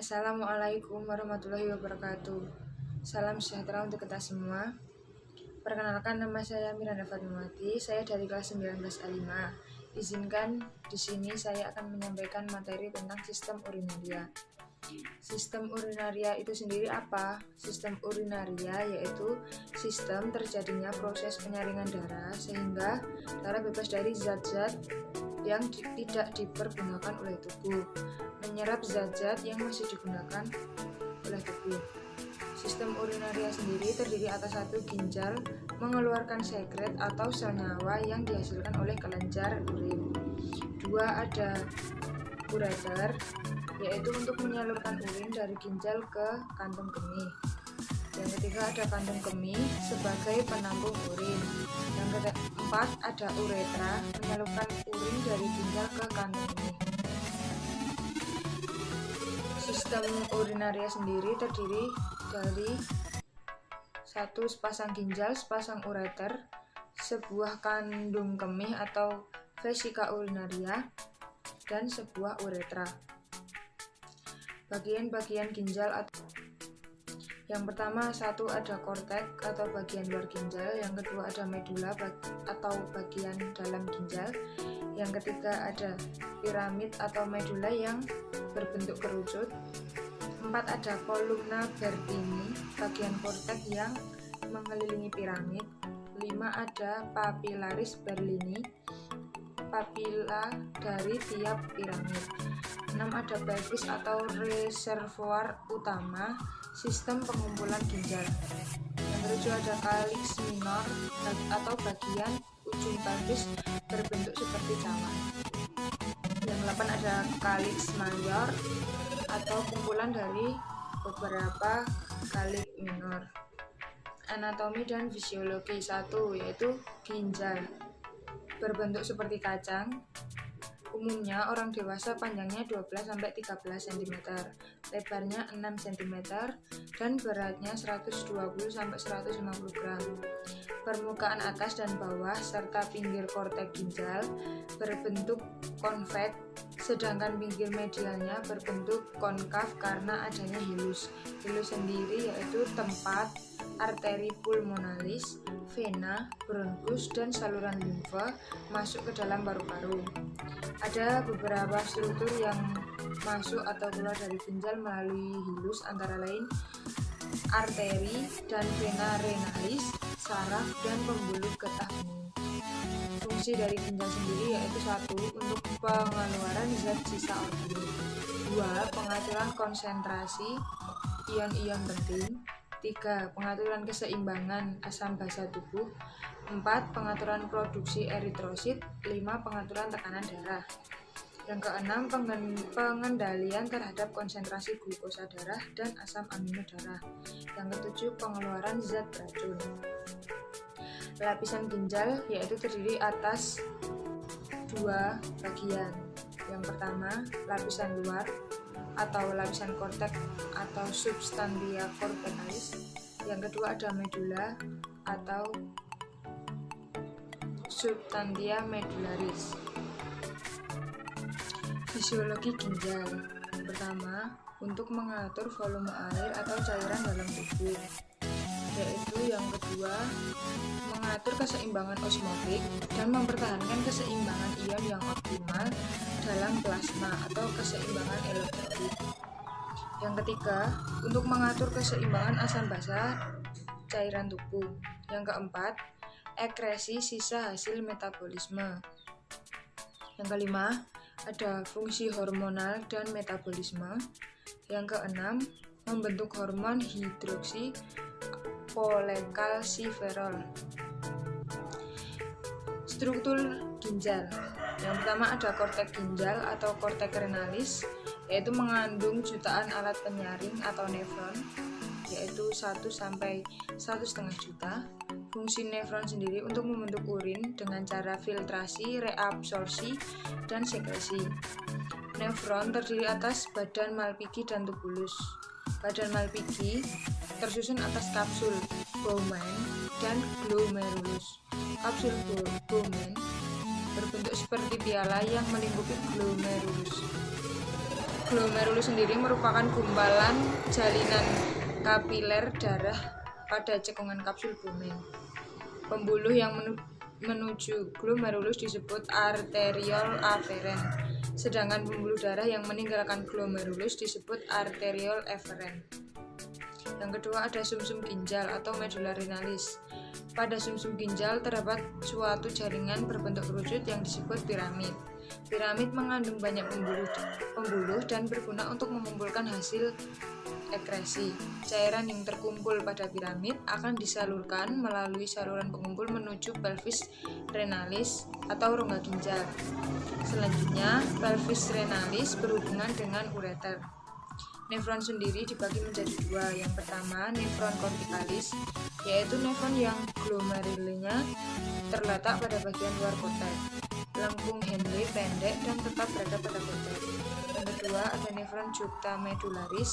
Assalamualaikum warahmatullahi wabarakatuh. Salam sejahtera untuk kita semua. Perkenalkan, nama saya Miranda Fatmawati. Saya dari kelas 19A5. Izinkan di sini saya akan menyampaikan materi tentang sistem urinaria. Sistem urinaria itu sendiri apa? Sistem urinaria yaitu sistem terjadinya proses penyaringan darah sehingga darah bebas dari zat-zat yang tidak dipergunakan oleh tubuh, menyerap zat-zat yang masih digunakan oleh tubuh. Sistem urinaria sendiri terdiri atas satu, ginjal mengeluarkan sekret atau senyawa yang dihasilkan oleh kelenjar urin. Dua, ada ureter, yaitu untuk menyalurkan urin dari ginjal ke kantung kemih. Yang ketiga, ada kantung kemih sebagai penampung urin. Yang keempat, ada uretra menyalurkan urin dari ginjal ke kantung kemih. Sistem urinaria sendiri terdiri dari satu, sepasang ginjal, sepasang ureter, sebuah kandung kemih atau vesika urinaria, dan sebuah uretra. Bagian-bagian ginjal yang pertama, satu, ada kortek atau bagian luar ginjal. Yang kedua, ada medula atau bagian dalam ginjal. Yang ketiga, ada piramid atau medula yang berbentuk kerucut. 4, ada kolumna Bertini, bagian kortek yang mengelilingi piramid. 5, ada papillaris Berlini, papila dari tiap piramid. 6, ada pelvis atau reservoir utama, sistem pengumpulan ginjal. Yang ke-7, ada calyx minor atau bagian ujung pelvis berbentuk seperti cawan. Yang 8, ada calyx major atau kumpulan dari beberapa calyx minor. Anatomi dan fisiologi. 1, yaitu ginjal berbentuk seperti kacang. Umumnya orang dewasa panjangnya 12-13 cm, lebarnya 6 cm, dan beratnya 120-150 gram. Permukaan atas dan bawah serta pinggir kortek ginjal berbentuk konveks, sedangkan pinggir medialnya berbentuk konkav karena adanya hilus. Hilus sendiri yaitu tempat arteri pulmonalis, vena, bronkus, dan saluran limfa masuk ke dalam paru-paru. Ada beberapa struktur yang masuk atau keluar dari ginjal melalui hilus, antara lain arteri dan vena renalis, saraf, dan pembuluh getah bening. Fungsi dari ginjal sendiri yaitu 1, untuk pengeluaran zat sisa organik. 2, pengaturan konsentrasi ion-ion penting. 3, pengaturan keseimbangan asam basa tubuh. 4, pengaturan produksi eritrosit. 5, pengaturan tekanan darah. Yang ke-6, pengendalian terhadap konsentrasi glukosa darah dan asam amino darah. Yang ke-7, pengeluaran zat beracun. Lapisan ginjal yaitu terdiri atas 2 bagian. Yang pertama, lapisan luar atau lapisan kortek atau substantia corticalis. Yang kedua, ada medula atau substantia medullaris. Fisiologi ginjal. Pertama, untuk mengatur volume air atau cairan dalam tubuh. Yaitu yang kedua, mengatur keseimbangan osmotik dan mempertahankan keseimbangan ion yang optimal dalam plasma atau keseimbangan elektrolit. Yang ketiga, untuk mengatur keseimbangan asam basa cairan tubuh. Yang keempat, ekresi sisa hasil metabolisme. Yang kelima, ada fungsi hormonal dan metabolisme. Yang keenam, membentuk hormon hidroksi kolekalsiferol. Struktur ginjal. Yang pertama, ada kortek ginjal atau kortek renalis, yaitu mengandung jutaan alat penyaring atau nefron, yaitu 1-1,5 juta. Fungsi nefron sendiri untuk membentuk urin dengan cara filtrasi, reabsorpsi, dan sekresi. Nefron terdiri atas badan Malpighi dan tubulus. Badan Malpighi tersusun atas kapsul Bowman dan glomerulus. Kapsul Bowman berbentuk seperti piala yang melingkupi glomerulus. Glomerulus sendiri merupakan gumpalan jalinan kapiler darah pada cekungan kapsul Bowman. Pembuluh yang menuju glomerulus disebut arteriole afferent, sedangkan pembuluh darah yang meninggalkan glomerulus disebut arteriole efferent. Yang kedua ada sumsum ginjal atau medulla renalis. Pada sumsum ginjal terdapat suatu jaringan berbentuk kerucut yang disebut piramid. Piramid mengandung banyak pembuluh dan berguna untuk mengumpulkan hasil ekresi. Cairan yang terkumpul pada piramid akan disalurkan melalui saluran pengumpul menuju pelvis renalis atau rongga ginjal. Selanjutnya, pelvis renalis berhubungan dengan ureter. Nefron sendiri dibagi menjadi dua. Yang pertama, nefron corticalis, yaitu nefron yang glomerulenya terletak pada bagian luar korteks. Lengkung Henle pendek dan tetap berada pada korteks. Yang kedua ada nefron juxtamedullaris,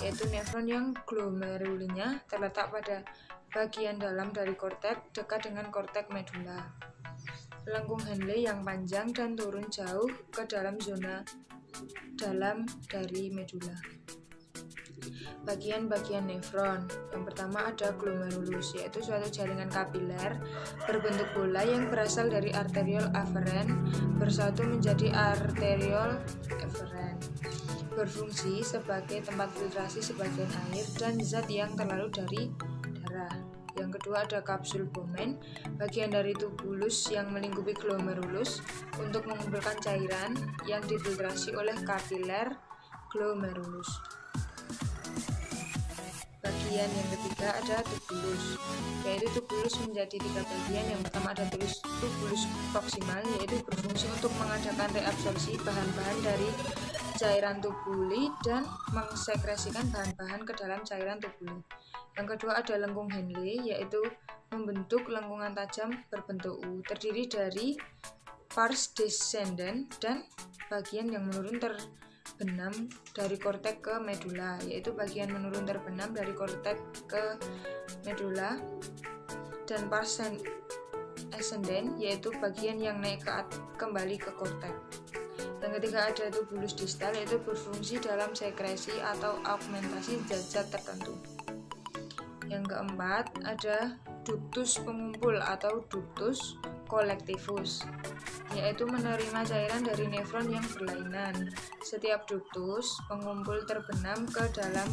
yaitu nefron yang glomerulenya terletak pada bagian dalam dari korteks dekat dengan korteks medula. Lengkung Henle yang panjang dan turun jauh ke dalam zona dalam dari medula. Bagian-bagian nefron. Yang pertama ada glomerulus, yaitu suatu jaringan kapiler berbentuk bola yang berasal dari arteriole afferent bersatu menjadi arteriole efferent. Berfungsi sebagai tempat filtrasi sebagian air dan zat yang terlalu dari darah. Yang kedua ada kapsul Bowman, bagian dari tubulus yang melingkupi glomerulus untuk mengumpulkan cairan yang difiltrasi oleh kapiler glomerulus. Bagian yang ketiga ada tubulus, yaitu tubulus menjadi tiga bagian. Yang pertama ada tubulus proksimal, yaitu berfungsi untuk mengadakan reabsorpsi bahan-bahan dari cairan tubuli dan mensekresikan bahan-bahan ke dalam cairan tubuli. Yang kedua ada lengkung Henle, yaitu membentuk lengkungan tajam berbentuk U, terdiri dari pars descendens dan bagian yang menurun terbenam dari korteks ke medula, yaitu bagian menurun terbenam dari korteks ke medula, dan pars ascendens, yaitu bagian yang naik kembali ke korteks. Yang ketiga ada tubulus distal, yaitu berfungsi dalam sekresi atau augmentasi zat-zat tertentu. Yang keempat ada ductus pengumpul atau ductus collectivus, yaitu menerima cairan dari nefron yang berlainan. Setiap ductus pengumpul terbenam ke dalam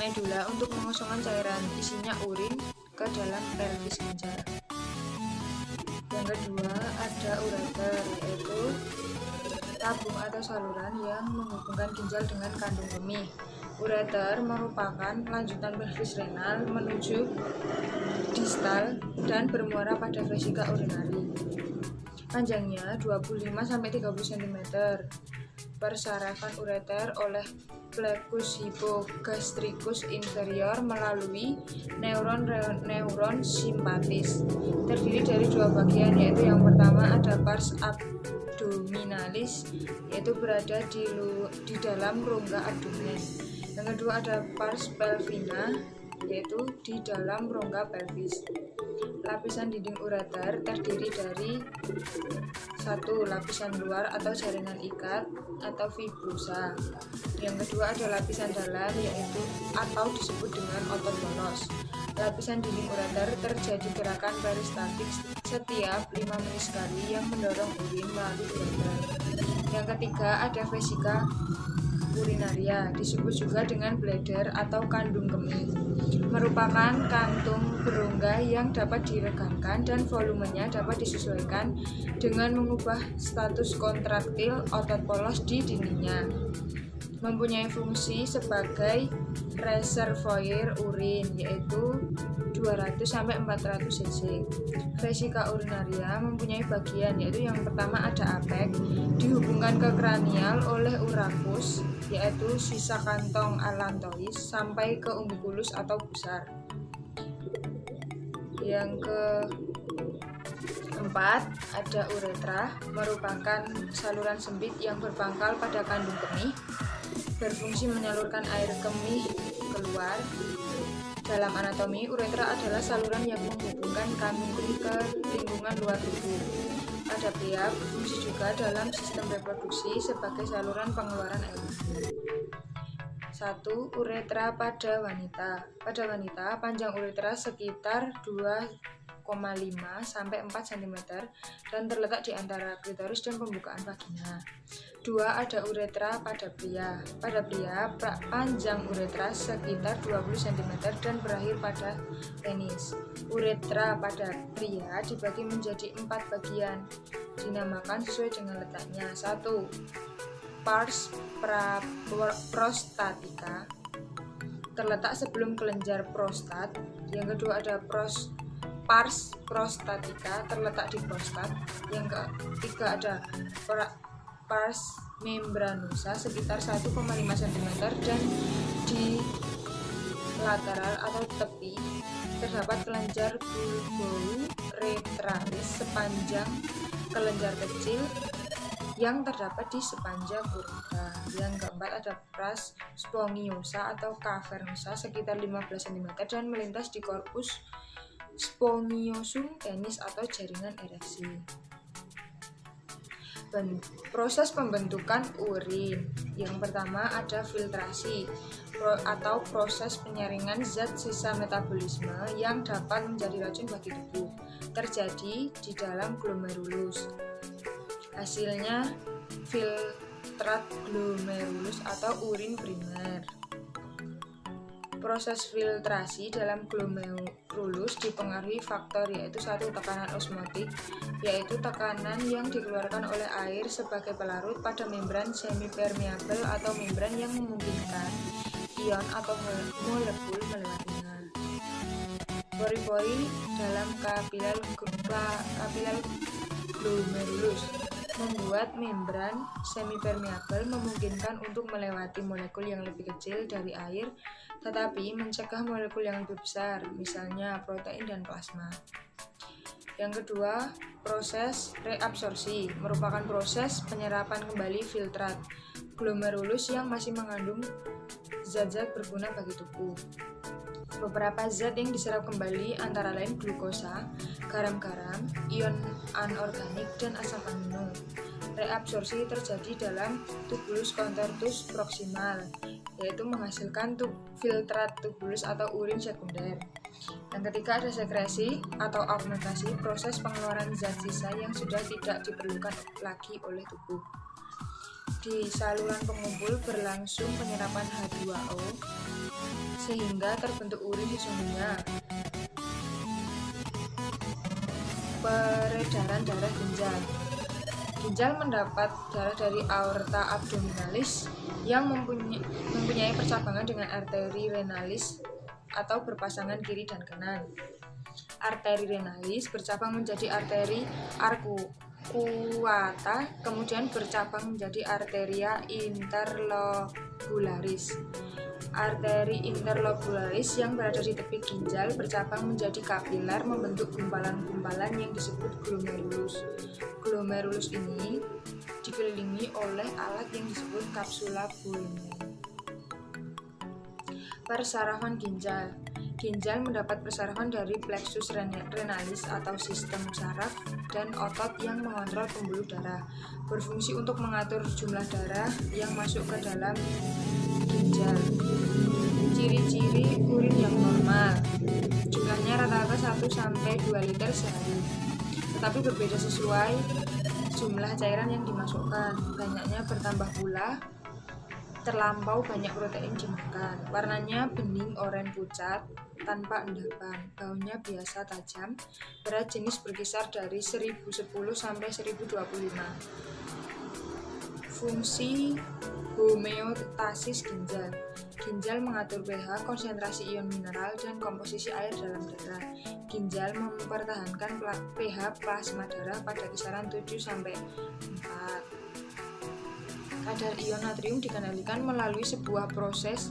medula untuk mengosongkan cairan isinya urin ke dalam pelvis ginjal. Yang kedua ada ureter, yaitu tabung atau saluran yang menghubungkan ginjal dengan kandung kemih. Ureter merupakan lanjutan pelvis renal menuju distal dan bermuara pada vesika urinari. Panjangnya 25-30 cm. Persarafan ureter oleh plexus hypogastricus inferior melalui neuron simpatis. Terdiri dari dua bagian, yaitu yang pertama ada pars abdominalis, yaitu berada di dalam rongga abdomen. Yang kedua ada pars pelvina, yaitu di dalam rongga pelvis. Lapisan dinding ureter terdiri dari satu, lapisan luar atau jaringan ikat atau fibrosa. Yang kedua ada lapisan dalam, yaitu atau disebut dengan otot polos. Lapisan dinding ureter terjadi gerakan peristaltik setiap 5 menit sekali yang mendorong urin melalui ureter. Yang ketiga ada vesika urinaria, disebut juga dengan bladder atau kandung kemih. Merupakan kantung berongga yang dapat diregangkan dan volumenya dapat disesuaikan dengan mengubah status kontraktil otot polos di dindingnya. Mempunyai fungsi sebagai reservoir urin, yaitu 200-400 cc. Vesika urinaria mempunyai bagian, yaitu yang pertama ada apek, dihubungkan ke kranial oleh urachus, yaitu sisa kantong allantois, sampai ke umbiculus atau pusar. Yang keempat ada uretra, merupakan saluran sempit yang berpangkal pada kandung kemih, berfungsi menyalurkan air kemih keluar. Dalam anatomi, uretra adalah saluran yang menghubungkan kandung kemih ke lingkungan luar tubuh. pada pria berfungsi juga dalam sistem reproduksi sebagai saluran pengeluaran air liur. 1. Uretra pada wanita. Pada wanita, panjang uretra sekitar 2,5 sampai 4 cm dan terletak di antara klitoris dan pembukaan vagina. 2. Ada uretra pada pria. Pada pria, panjang uretra sekitar 20 cm dan berakhir pada penis. Uretra pada pria dibagi menjadi 4 bagian, dinamakan sesuai dengan letaknya. 1. Pars prostatica, terletak sebelum kelenjar prostat. Yang kedua ada pars prostatica, terletak di prostat. Yang ketiga ada pars membranosa, sekitar 1,5 cm dan di lateral atau tepi terdapat kelenjar bulbourethralis sepanjang kelenjar kecil yang terdapat di sepanjang uretra. Yang keempat ada pars spongiosa atau cavernosa, sekitar 15 cm dan melintas di korpus spongiosum penis atau jaringan ereksi. Proses pembentukan urin. Yang pertama ada filtrasi atau proses penyaringan zat sisa metabolisme yang dapat menjadi racun bagi tubuh, terjadi di dalam glomerulus. Hasilnya filtrat glomerulus atau urin primer. Proses filtrasi dalam glomerulus dipengaruhi faktor yaitu 1. Tekanan osmotik, yaitu tekanan yang dikeluarkan oleh air sebagai pelarut pada membran semipermeabel atau membran yang memungkinkan ion atau molekul melewatinya. Pori-pori dalam kapiler glomerulus membuat membran semipermeabel memungkinkan untuk melewati molekul yang lebih kecil dari air tetapi mencegah molekul yang lebih besar, misalnya protein dan plasma. Yang kedua, proses reabsorpsi merupakan proses penyerapan kembali filtrat glomerulus yang masih mengandung zat-zat berguna bagi tubuh. Beberapa zat yang diserap kembali antara lain glukosa, garam-garam, ion anorganik, dan asam amino. Reabsorpsi terjadi dalam tubulus contortus proximal, yaitu menghasilkan filtrat tubulus atau urin sekunder. Yang ketiga ada sekresi atau augmentasi, proses pengeluaran zat sisa yang sudah tidak diperlukan lagi oleh tubuh. Di saluran pengumpul berlangsung penyerapan H2O sehingga terbentuk urin sesungguhnya. Peredaran darah ginjal. Ginjal mendapat darah dari aorta abdominalis yang mempunyai percabangan dengan arteri renalis atau berpasangan kiri dan kanan. Arteri renalis bercabang menjadi arteri arcuata, kemudian bercabang menjadi arteria interlobularis. Arteri interlobularis yang berada di tepi ginjal bercabang menjadi kapiler membentuk gumpalan-gumpalan yang disebut glomerulus. Glomerulus ini dikelilingi oleh alat yang disebut kapsula Bowman. Persarafan ginjal. Ginjal mendapat persarafan dari plexus renalis atau sistem saraf dan otot yang mengontrol pembuluh darah, berfungsi untuk mengatur jumlah darah yang masuk ke dalam ginjal. Ciri-ciri urin yang normal. Jumlahnya rata-rata 1-2 liter sehari, tetapi berbeda sesuai jumlah cairan yang dimasukkan. Banyaknya bertambah pula terlampau banyak protein dimakan. Warnanya bening oranye pucat tanpa endapan. Baunya biasa tajam. Berat jenis berkisar dari 1010 sampai 1025. Fungsi homeostasis ginjal. Ginjal mengatur pH, konsentrasi ion mineral, dan komposisi air dalam darah. Ginjal mempertahankan pH plasma darah pada kisaran 7 sampai 4. Kadar ion natrium dikendalikan melalui sebuah proses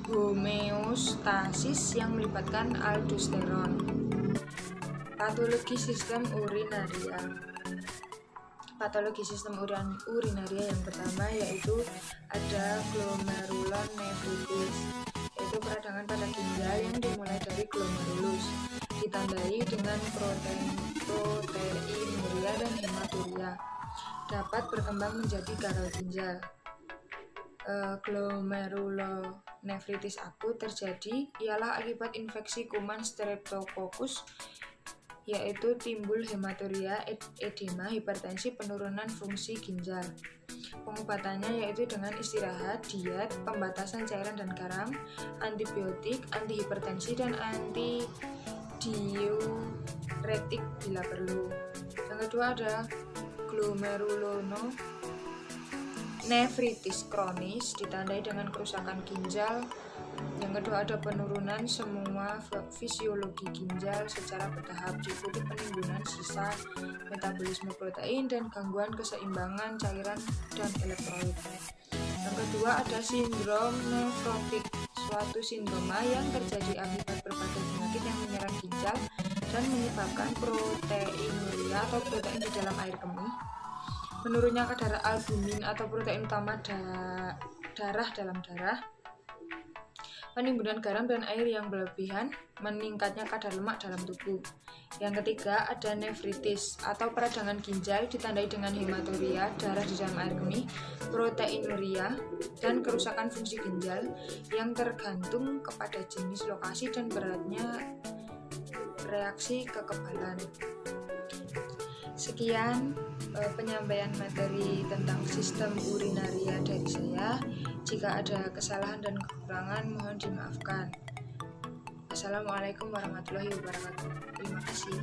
homeostasis yang melibatkan aldosteron. Patologi sistem urinaria. Patologi sistem urinaria yang pertama yaitu ada glomerulonefritis, yaitu peradangan pada ginjal yang dimulai dari glomerulus, ditandai dengan proteinuria dan hematuria. dapat berkembang menjadi gagal ginjal. Glomerulonefritis akut terjadi ialah akibat infeksi kuman Streptococcus, yaitu timbul hematuria, edema, hipertensi, penurunan fungsi ginjal. Pengobatannya yaitu dengan istirahat, diet, pembatasan cairan dan garam, antibiotik, antihipertensi, dan antidiuretik bila perlu. Yang kedua ada glomerulonefritis kronis, ditandai dengan kerusakan ginjal. Yang kedua ada penurunan semua fisiologi ginjal secara bertahap, diikuti penimbunan sisa metabolisme protein dan gangguan keseimbangan cairan dan elektrolit. Yang kedua ada sindrom nefrotik, suatu sindroma yang terjadi akibat berbagai penyakit yang menyerang ginjal dan menyebabkan proteinuria atau protein di dalam air kemih, menurunnya kadar albumin atau protein utama darah dalam darah, penimbunan garam dan air yang berlebihan, meningkatnya kadar lemak dalam tubuh. Yang ketiga ada nefritis atau peradangan ginjal, ditandai dengan hematuria, darah di dalam air kemih, proteinuria, dan kerusakan fungsi ginjal yang tergantung kepada jenis, lokasi, dan beratnya reaksi kekebalan. Sekian penyampaian materi tentang sistem urinaria dari saya. Jika ada kesalahan dan kekurangan mohon dimaafkan. Assalamualaikum warahmatullahi wabarakatuh. Terima kasih.